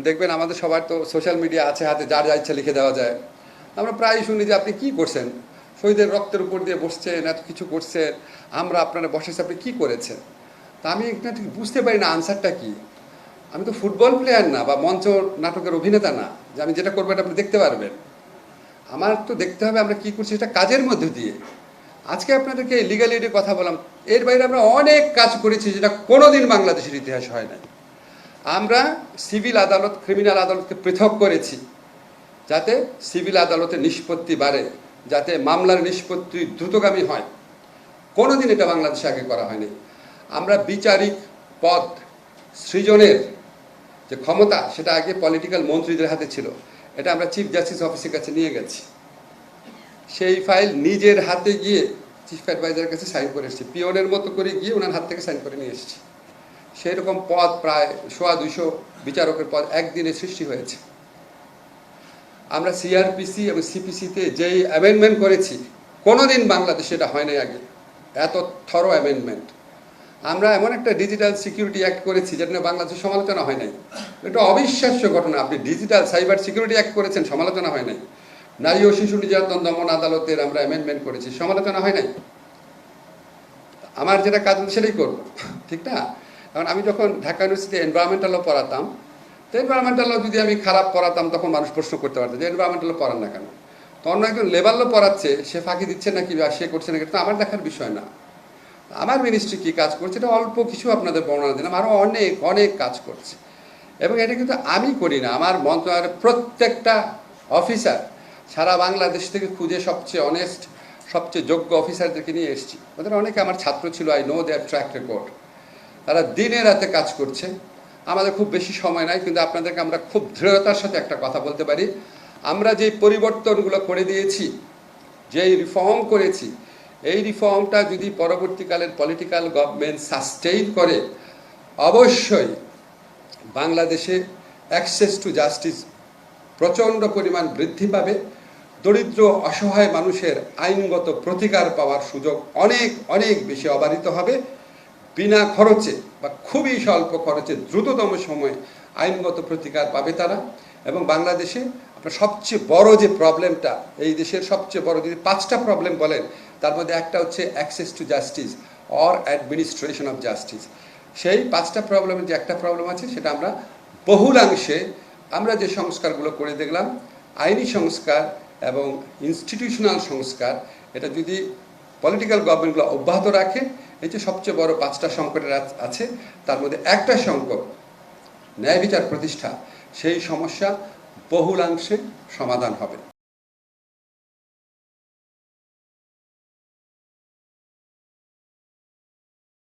দেখবেন আমাদের সবার তো সোশ্যাল মিডিয়া আছে হাতে, যার যা ইচ্ছা লিখে দেওয়া যায়। আমরা প্রায়ই শুনি যে আপনি কি করছেন, শহীদের রক্তের উপর দিয়ে বসছেন, এত কিছু করছেন, আমরা আপনারা বসেছি, আপনি কি করেছেন? তা আমি একটা ঠিক বুঝতে পারি না আনসারটা কি। আমি তো ফুটবল প্লেয়ার না বা মঞ্চ নাটকের অভিনেতা না যে আমি যেটা করবো এটা আপনি দেখতে পারবেন। আমার তো দেখতে হবে আমরা কি করছি এটা কাজের মধ্যে দিয়ে। আজকে আপনাদেরকে লিগাল এইডের কথা বললাম, এর বাইরে আমরা অনেক কাজ করেছি যেটা কোনোদিন বাংলাদেশের ইতিহাসে হয় নাই। আমরা সিভিল আদালত ক্রিমিনাল আদালতকে পৃথক করেছি যাতে সিভিল আদালতের নিষ্পত্তি বাড়ে, যাতে মামলার নিষ্পত্তি দ্রুতগামী হয়। কোনোদিন এটা বাংলাদেশে আগে করা হয়নি। আমরা বিচারিক পদ সৃজনের যে ক্ষমতা সেটা আগে পলিটিক্যাল মন্ত্রীদের হাতে ছিল, এটা আমরা চিফ জাস্টিস অফিসের কাছে নিয়ে গেছি। সেই ফাইল নিজের হাতে গিয়ে চিফ অ্যাডভাইজারের কাছে সাইন করে এসেছি, পিওনের মতো করে গিয়ে ওনার হাত থেকে সাইন করে নিয়ে এসেছি। সেই রকম পদ প্রায় 200 বিচারকের পদ একদিনে সৃষ্টি হয়েছে। আমরা সিআরপিসি এবং সিপিসিতে যেই অ্যামেন্ডমেন্ট করেছি কোনোদিন বাংলাদেশে এটা হয় নাই আগে, এত থরো অ্যামেন্ডমেন্ট। আমরা এমন একটা ডিজিটাল সিকিউরিটি অ্যাক্ট করেছি যেটা নিয়ে বাংলাদেশের সমালোচনা হয় নাই। এটা অবিশ্বাস্য ঘটনা, আপনি ডিজিটাল সাইবার সিকিউরিটি অ্যাক্ট করেছেন, সমালোচনা হয় নাই। নারী ও শিশু নির্যাতন দমন আদালতের আমরা অ্যামেন্ডমেন্ট করেছি, সমালোচনা হয় নাই। আমার যেটা কাজ সেটাই করবো, ঠিক না? কারণ আমি যখন ঢাকা ইউনিভার্সিটি এনভায়রনমেন্টাল ল পড়াতাম, তো এনভায়রনমেন্টাল ল যদি আমি খারাপ পড়াতাম তখন মানুষ প্রশ্ন করতে পারতো যে এনভায়রনমেন্টাল ল পড়ান না কেন। তো অন্য একজন লেবার ল পড়াচ্ছে, সে ফাঁকি দিচ্ছে নাকি বা সে করছে নাকি, তো আমার দেখার বিষয় না। আমার মিনিস্ট্রি কী কাজ করছে এটা অল্প কিছু আপনাদের বর্ণনা দিলাম, আরও অনেক অনেক কাজ করছে। এবং এটা কিন্তু আমি করি না, আমার মন্ত্রণালয়ের প্রত্যেকটা অফিসার সারা বাংলাদেশ থেকে খুঁজে সবচেয়ে অনেস্ট, সবচেয়ে যোগ্য অফিসারদেরকে নিয়ে এসেছি। ওদের অনেকে আমার ছাত্র ছিল, I know their track record. তারা দিনে রাতে কাজ করছে। আমাদের খুব বেশি সময় নাই, কিন্তু আপনাদেরকে আমরা খুব দৃঢ়তার সাথে একটা কথা বলতে পারি, আমরা যেই পরিবর্তনগুলো করে দিয়েছি, যেই রিফর্ম করেছি, এই রিফর্মটা যদি পরবর্তীকালের পলিটিক্যাল গভর্নমেন্ট সাস্টেইন করে, অবশ্যই বাংলাদেশে অ্যাক্সেস টু জাস্টিস প্রচণ্ড পরিমাণ বৃদ্ধি পাবে। দরিদ্র অসহায় মানুষের আইনগত প্রতিকার পাওয়ার সুযোগ অনেক অনেক বেশি অবারিত হবে। বিনা খরচে বা খুবই স্বল্প খরচে দ্রুততম সময়ে আইনগত প্রতিকার পাবে তারা। এবং বাংলাদেশে আপনার সবচেয়ে বড় যে প্রবলেমটা, এই দেশের সবচেয়ে বড় যদি 5টা প্রবলেম বলেন, তার মধ্যে একটা হচ্ছে access to justice or administration of justice. সেই 5টা প্রবলেমের যে একটা প্রবলেম আছে সেটা আমরা বহুলাংশে আমরা যে সংস্কারগুলো করে দেখলাম, আইনি সংস্কার এবং ইনস্টিটিউশনাল সংস্কার, এটা যদি পলিটিক্যাল গভর্নমেন্টগুলো অব্যাহত রাখে, এই যে সবচেয়ে বড় 5টা সংকটের আছে তার মধ্যে একটা সংকট ন্যায় বিচার প্রতিষ্ঠা, সেই সমস্যা বহুলাংশে সমাধান হবে।